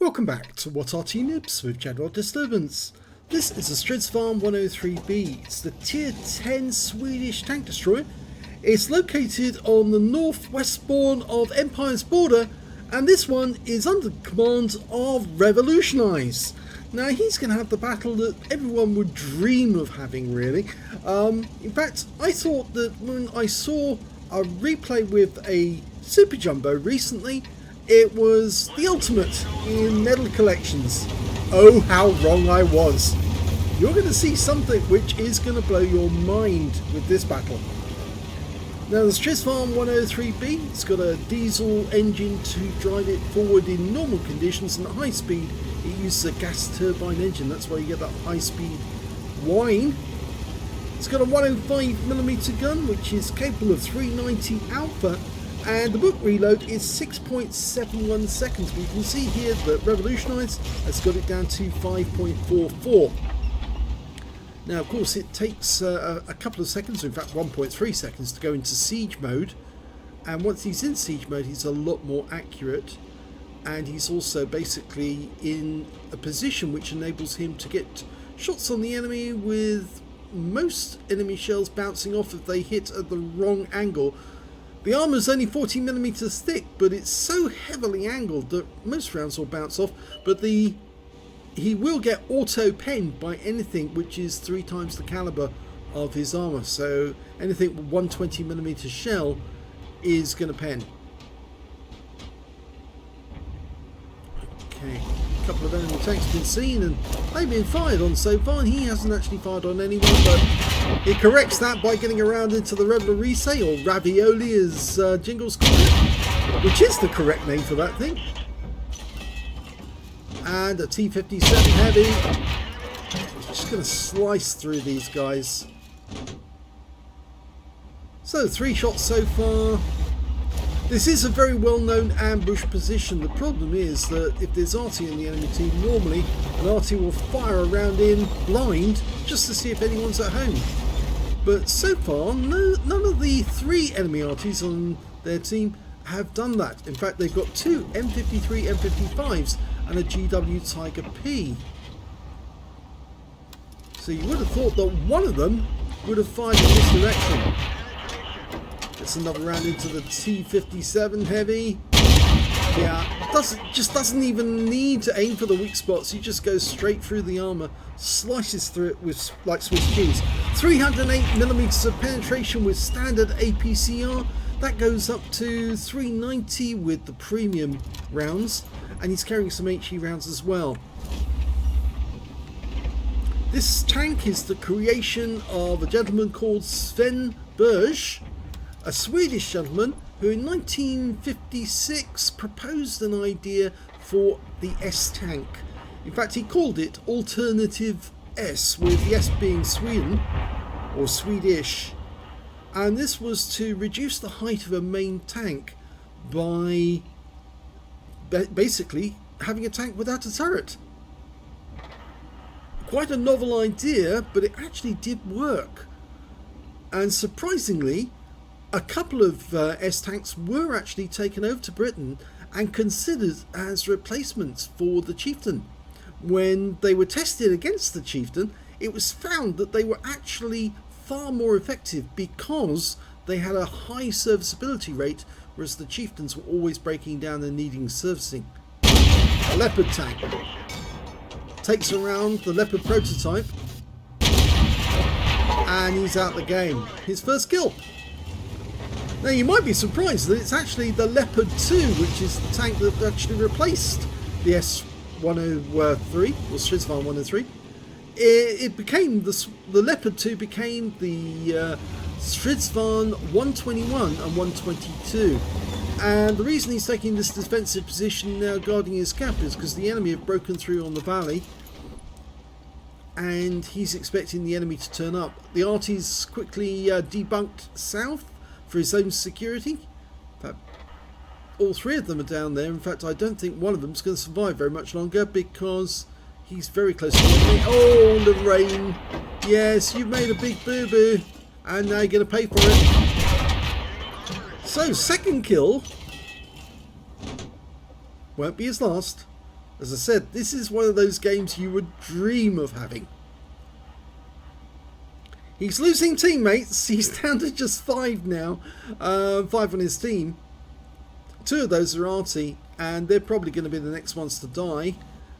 Welcome back to What Arty Noobs with General Disturbance. This is a Strv 103B. It's the Tier 10 Swedish tank destroyer. It's located on the northwest bourne of Empire's border, and this one is under the command of Revolutionize. Now he's going to have the battle that everyone would dream of having, really. In fact, I thought that when I saw a replay with a Super Jumbo recently, it was the ultimate in medal collections. Oh, how wrong I was. You're going to see something which is going to blow your mind with this battle. Now the Strv 103B, it's got a diesel engine to drive it forward in normal conditions, and at high speed it uses a gas turbine engine. That's why you get that high speed whine. It's got a 105mm gun which is capable of 390 alpha, and the book reload is 6.71 seconds. But you can see here that Revolutionize has got it down to 5.44. Now of course it takes a couple of seconds, in fact 1.3 seconds, to go into siege mode, and once he's in siege mode he's a lot more accurate, and he's also basically in a position which enables him to get shots on the enemy with most enemy shells bouncing off if they hit at the wrong angle. The armour's only 40mm thick, but it's so heavily angled that most rounds will bounce off, but he will get auto-penned by anything which is 3 times the calibre of his armour. So anything with 120mm shell is going to pen. Okay, a couple of enemy tanks have been seen and they've been fired on so far, and he hasn't actually fired on anyone, but he corrects that by getting around into the Revolutionize, or Ravioli as Jingles call it, which is the correct name for that thing. And a T-57 heavy. Just going to slice through these guys. So 3 shots so far. This is a very well-known ambush position. The problem is that if there's Arty in the enemy team, normally an Arty will fire a round in blind just to see if anyone's at home. But so far, none of the 3 enemy Artys on their team have done that. In fact, they've got 2 M53 M55s and a GW Tiger P. So you would have thought that one of them would have fired in this direction. It's another round into the T-57 heavy. Yeah, just doesn't even need to aim for the weak spots. He just goes straight through the armour, slices through it with like Swiss cheese. 308mm of penetration with standard APCR. That goes up to 390 with the premium rounds, and he's carrying some HE rounds as well. This tank is the creation of a gentleman called Sven Berge, a Swedish gentleman who in 1956 proposed an idea for the S tank. In fact, he called it Alternative S, with the S being Sweden or Swedish. And this was to reduce the height of a main tank by basically having a tank without a turret. Quite a novel idea, but it actually did work. And surprisingly, a couple of S tanks were actually taken over to Britain and considered as replacements for the Chieftain. When they were tested against the Chieftain, it was found that they were actually far more effective because they had a high serviceability rate, whereas the Chieftains were always breaking down and needing servicing. A Leopard tank takes around the Leopard prototype, and he's out the game. His first kill. Now you might be surprised that it's actually the Leopard 2, which is the tank that actually replaced the S103 or Strv 103. It became the Leopard 2 became the Strv 121 and 122, and the reason he's taking this defensive position now guarding his cap is because the enemy have broken through on the valley, and he's expecting the enemy to turn up. The Arty's quickly debunked south for his own security. In fact, all 3 of them are down there. In fact, I don't think one of them is going to survive very much longer because he's very close to the enemy. Oh, Lorraine. Yes, you've made a big boo-boo, and now you're going to pay for it. So, second kill won't be his last. As I said, this is one of those games you would dream of having. He's losing teammates. He's down to just 5 now. 5 on his team. 2 of those are Arty, and they're probably going to be the next ones to die,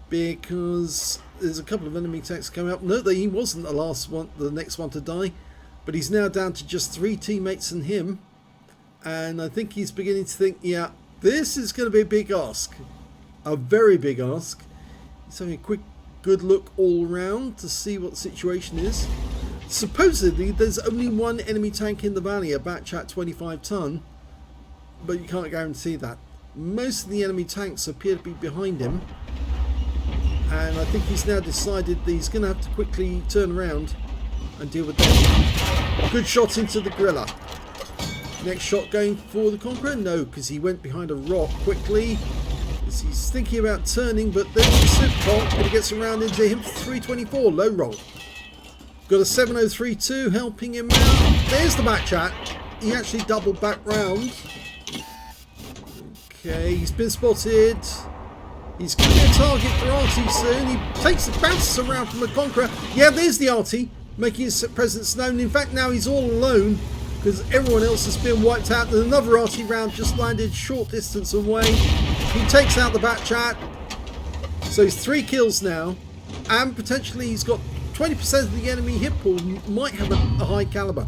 because there's a couple of enemy tanks coming up. No, he wasn't the next one to die, but he's now down to just 3 teammates and him. And I think he's beginning to think, yeah, this is going to be a big ask. A very big ask. He's having a quick good look all around to see what the situation is. Supposedly there's only 1 enemy tank in the valley, a batch at 25 ton, but you can't guarantee that. Most of the enemy tanks appear to be behind him, and I think he's now decided that he's going to have to quickly turn around and deal with them. Good shot into the gorilla. Next shot going for the Conqueror? No, because he went behind a rock quickly. He's thinking about turning, but there's the Supercon, but he gets around into him for 324, low roll. Got a 7032 helping him out. There's the back chat. He actually doubled back round. Okay, he's been spotted. He's going to be a target for Arty soon. He bounces around from the Conqueror. Yeah, there's the Arty, making his presence known. In fact, now he's all alone, because everyone else has been wiped out. And another Arty round just landed short distance away. He takes out the back chat. So he's 3 kills now. And potentially he's got 20% of the enemy hit pool. Might have a high caliber.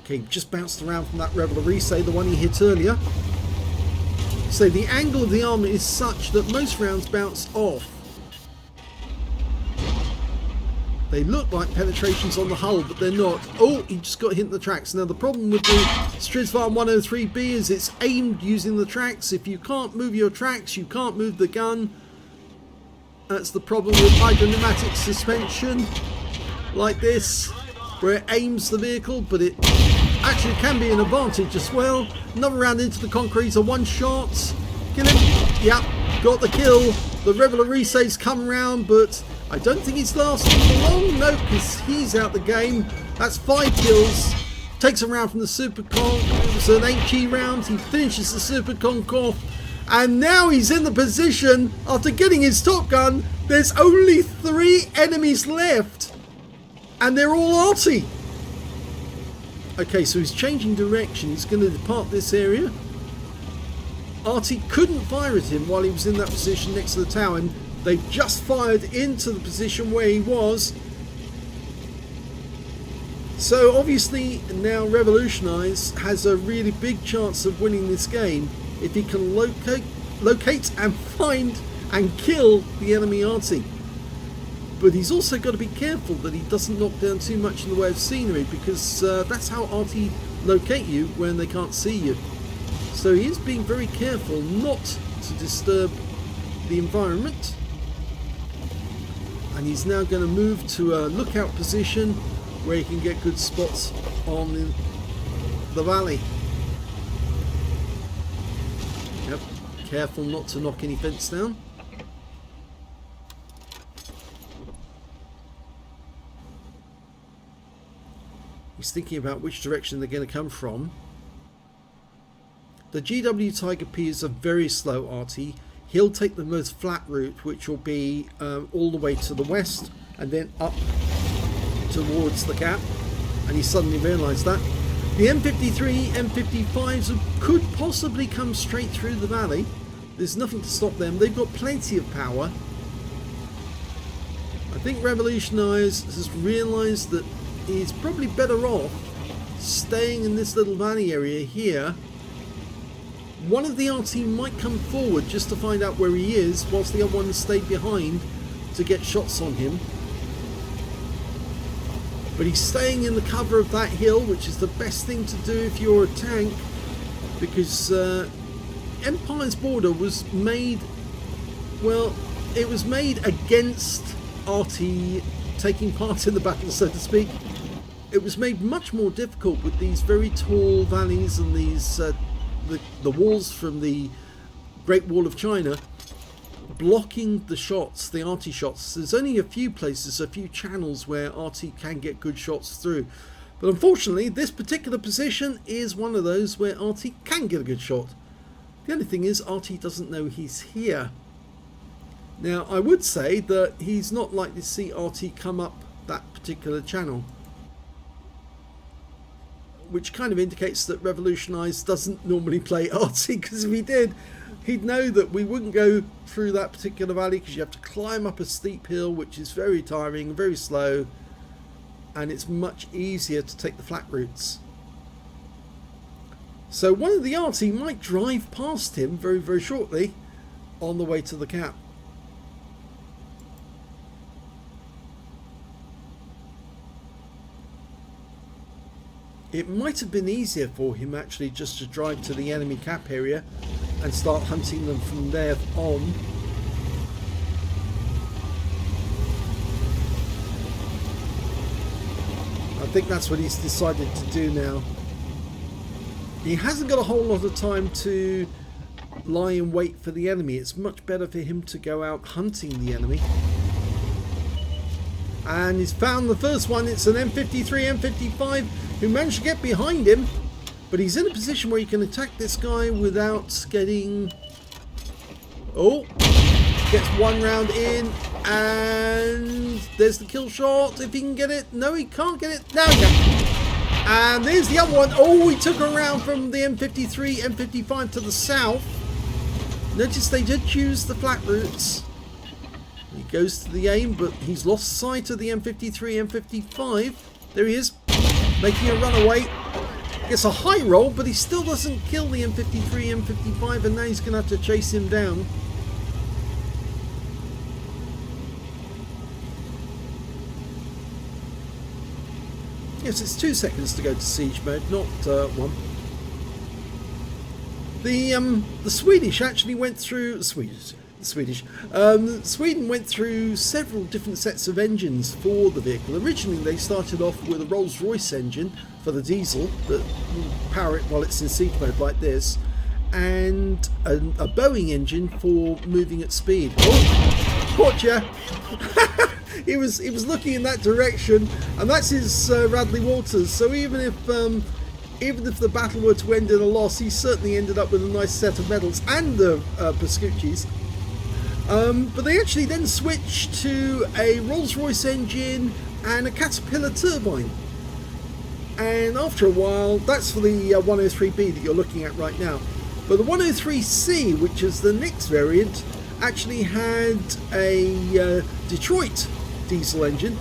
Okay, just bounced around from that Revolutionize, the one he hit earlier. So the angle of the armor is such that most rounds bounce off. They look like penetrations on the hull, but they're not. Oh, he just got hit in the tracks. Now the problem with the Strv 103B is it's aimed using the tracks. If you can't move your tracks, you can't move the gun. That's the problem with hydropneumatic suspension like this, where it aims the vehicle, but it actually can be an advantage as well. Another round into the concrete, a 1 shot. Kill him. Yep, got the kill. The Revolutionize come round, but I don't think he's lasting for long. No, because he's out the game. That's 5 kills. Takes a round from the Supercon. It was an HE round. He finishes the Supercon off. And now he's in the position, after getting his top gun, there's only 3 enemies left. And they're all Arty. Okay, so he's changing direction. He's going to depart this area. Arty couldn't fire at him while he was in that position next to the tower, and they've just fired into the position where he was. So obviously now Revolutionize has a really big chance of winning this game if he can locate and find and kill the enemy Arty. But he's also got to be careful that he doesn't knock down too much in the way of scenery, because that's how Arty locate you when they can't see you. So he is being very careful not to disturb the environment. And he's now going to move to a lookout position where he can get good spots on the valley. Yep, careful not to knock any fence down. He's thinking about which direction they're going to come from. The GW Tiger P is a very slow Arty. He'll take the most flat route, which will be all the way to the west and then up towards the gap. And he suddenly realised that. The M53, M55s could possibly come straight through the valley. There's nothing to stop them. They've got plenty of power. I think Revolutionize has realised that he's probably better off staying in this little valley area here. One of the Arty might come forward just to find out where he is, whilst the other one stayed behind to get shots on him. But he's staying in the cover of that hill, which is the best thing to do if you're a tank, because Empire's border was made, well, it was made against Arty taking part in the battle, so to speak. It was made much more difficult with these very tall valleys and these the walls from the Great Wall of China blocking the shots, the Arty shots. There's only a few places, a few channels where Arty can get good shots through. But unfortunately, this particular position is one of those where Arty can get a good shot. The only thing is, Arty doesn't know he's here. Now, I would say that he's not likely to see Arty come up that particular channel, which kind of indicates that Revolutionize doesn't normally play Arty, because if he did, he'd know that we wouldn't go through that particular valley, because you have to climb up a steep hill, which is very tiring, very slow, and it's much easier to take the flat routes. So one of the Arty might drive past him very, very shortly on the way to the cap. It might have been easier for him actually just to drive to the enemy cap area and start hunting them from there on. I think that's what he's decided to do now. He hasn't got a whole lot of time to lie in wait for the enemy. It's much better for him to go out hunting the enemy. And he's found the first one. It's an M53, M55 who managed to get behind him, but he's in a position where he can attack this guy without getting... Oh, gets one round in, and there's the kill shot. If he can get it. No, he can't get it. Now he can. And there's the other one. Oh, he took a round from the M53, M55 to the south. Notice they did choose the flat routes. He goes to the aim, but he's lost sight of the M53, M55. There he is, making a runaway. Gets a high roll, but he still doesn't kill the M53, M55, and now he's going to have to chase him down. Yes, it's 2 seconds to go to siege mode, not 1. The Swedish actually went through... Sweden went through several different sets of engines for the vehicle. Originally they started off with a Rolls-Royce engine for the diesel that will power it while it's in siege mode like this, and a Boeing engine for moving at speed. Oh, gotcha! he was looking in that direction, and that's his Radley Walters. So even if the battle were to end in a loss, he certainly ended up with a nice set of medals and the Pascucci's. But they actually then switched to a Rolls-Royce engine and a Caterpillar turbine. And after a while, that's for the 103B that you're looking at right now. But the 103C, which is the next variant, actually had a Detroit diesel engine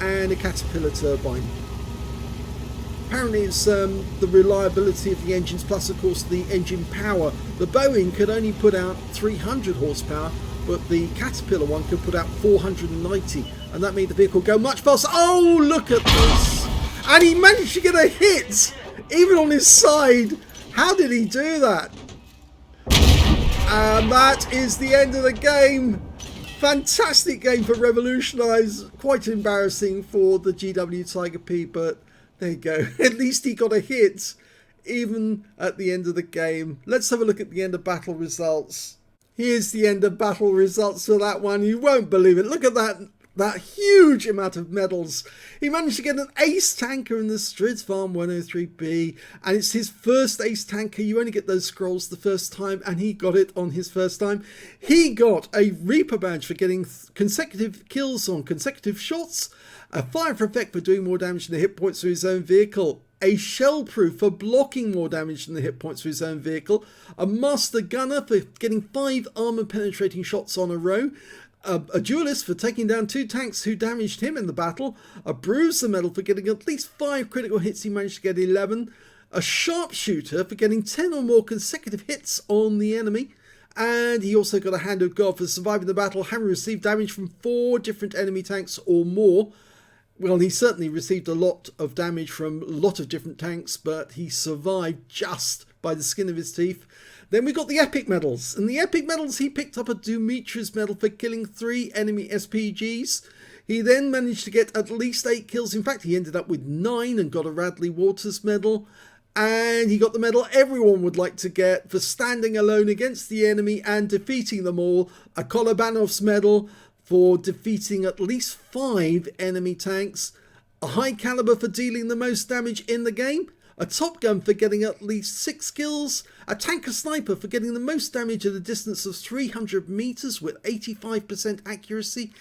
and a Caterpillar turbine. Apparently it's the reliability of the engines, plus of course the engine power. The Boeing could only put out 300 horsepower, but the Caterpillar one could put out 490, and that made the vehicle go much faster. Oh, look at this! And he managed to get a hit, even on his side. How did he do that? And that is the end of the game. Fantastic game for Revolutionize. Quite embarrassing for the GW Tiger P, but there you go. At least he got a hit, even at the end of the game. Let's have a look at the end of battle results. Here's the end of battle results for that one. You won't believe it. Look at that huge amount of medals. He managed to get an ace tanker in the Strv 103B, and it's his first ace tanker. You only get those scrolls the first time, and he got it on his first time. He got a Reaper badge for getting consecutive kills on consecutive shots, a fire effect for doing more damage than the hit points of his own vehicle, a shell proof for blocking more damage than the hit points of his own vehicle, a master gunner for getting 5 armor penetrating shots on a row, a duelist for taking down 2 tanks who damaged him in the battle, a bruiser medal for getting at least 5 critical hits, he managed to get 11, a sharpshooter for getting 10 or more consecutive hits on the enemy, and he also got a Hand of God for surviving the battle, having received damage from 4 different enemy tanks or more. Well, he certainly received a lot of damage from a lot of different tanks, but he survived just by the skin of his teeth. Then we got the epic medals. And the epic medals, he picked up a Dumitra's medal for killing 3 enemy SPGs. He then managed to get at least 8 kills. In fact, he ended up with 9 and got a Radley Walters medal. And he got the medal everyone would like to get for standing alone against the enemy and defeating them all. A Kolobanov's medal for defeating at least 5 enemy tanks, a high caliber for dealing the most damage in the game, a top gun for getting at least 6 kills, a tanker sniper for getting the most damage at a distance of 300 meters with 85% accuracy,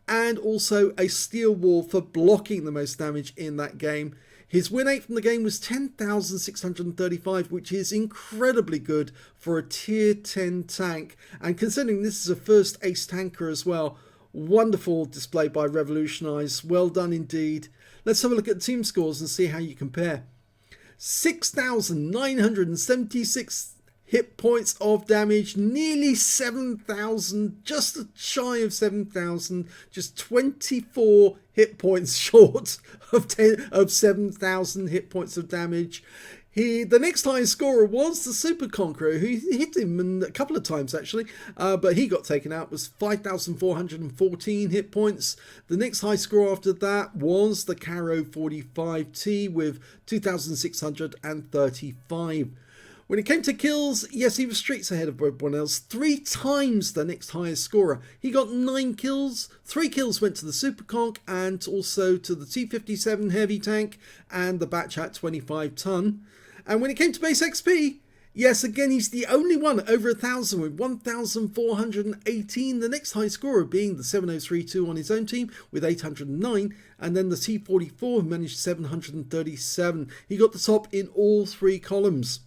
and also a steel wall for blocking the most damage in that game. His win rate from the game was 10,635, which is incredibly good for a tier 10 tank, and considering this is a first ace tanker as well, wonderful display by Revolutionize, well done indeed. Let's have a look at team scores and see how you compare. 6,976 hit points of damage, nearly 7,000, just shy of 7,000, just 24 hit points short of 7,000 hit points of damage. The next highest scorer was the Super Conqueror, who hit him a couple of times actually, but he got taken out, was 5,414 hit points. The next high score after that was the Caro 45T with 2,635. When it came to kills, yes, he was streets ahead of everyone else, 3 times the next highest scorer. He got 9 kills, 3 kills went to the Super Conch and also to the T57 heavy tank and the Batchat 25 ton. And when it came to base XP, yes, again, he's the only one over 1,000 with 1,418. The next high scorer being the 7032 on his own team with 809. And then the T44 managed 737. He got the top in all 3 columns.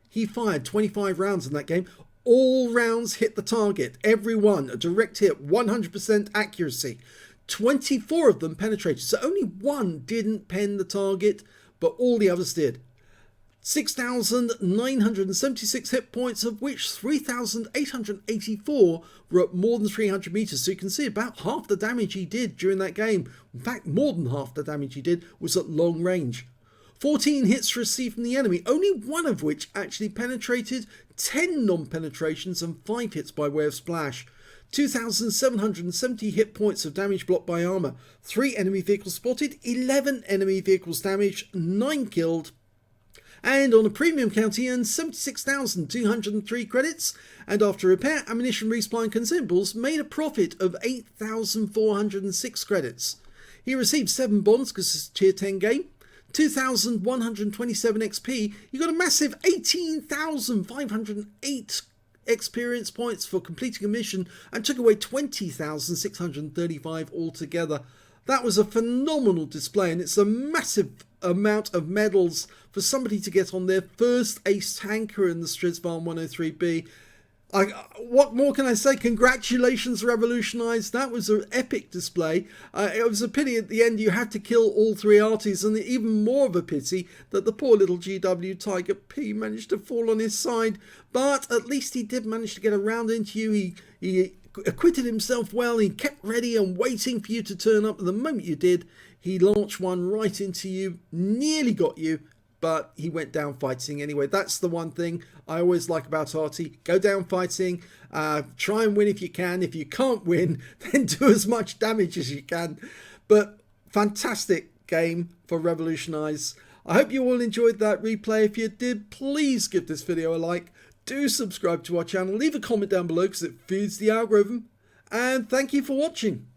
He fired 25 rounds in that game. All rounds hit the target. Every one a direct hit, 100% accuracy. 24 of them penetrated. So only one didn't pen the target, but all the others did. 6,976 hit points, of which 3,884 were at more than 300 meters. So you can see about half the damage he did during that game. In fact, more than half the damage he did was at long range. 14 hits received from the enemy, only one of which actually penetrated, 10 non-penetrations and 5 hits by way of splash. 2,770 hit points of damage blocked by armor, 3 enemy vehicles spotted, 11 enemy vehicles damaged, 9 killed. And on a premium count he earned 76,203 credits, and after repair, ammunition, resupply and consumables made a profit of 8,406 credits. He received 7 bonds because it's a tier 10 game, 2,127 XP, you got a massive 18,508 experience points for completing a mission and took away 20,635 altogether. That was a phenomenal display, and it's a massive amount of medals for somebody to get on their first ace tanker in the Strv 103B. What more can I say? Congratulations, Revolutionize. That was an epic display. It was a pity at the end you had to kill all 3 Artys, and even more of a pity that the poor little GW Tiger P managed to fall on his side. But at least he did manage to get around into you. He acquitted himself well. He kept ready and waiting for you to turn up. And the moment you did, he launched one right into you, nearly got you, but he went down fighting anyway. That's the one thing I always like about Arty. Go down fighting, try and win if you can. If you can't win, then do as much damage as you can. But fantastic game for Revolutionize. I hope you all enjoyed that replay. If you did, please give this video a like. Do subscribe to our channel. Leave a comment down below because it feeds the algorithm. And thank you for watching.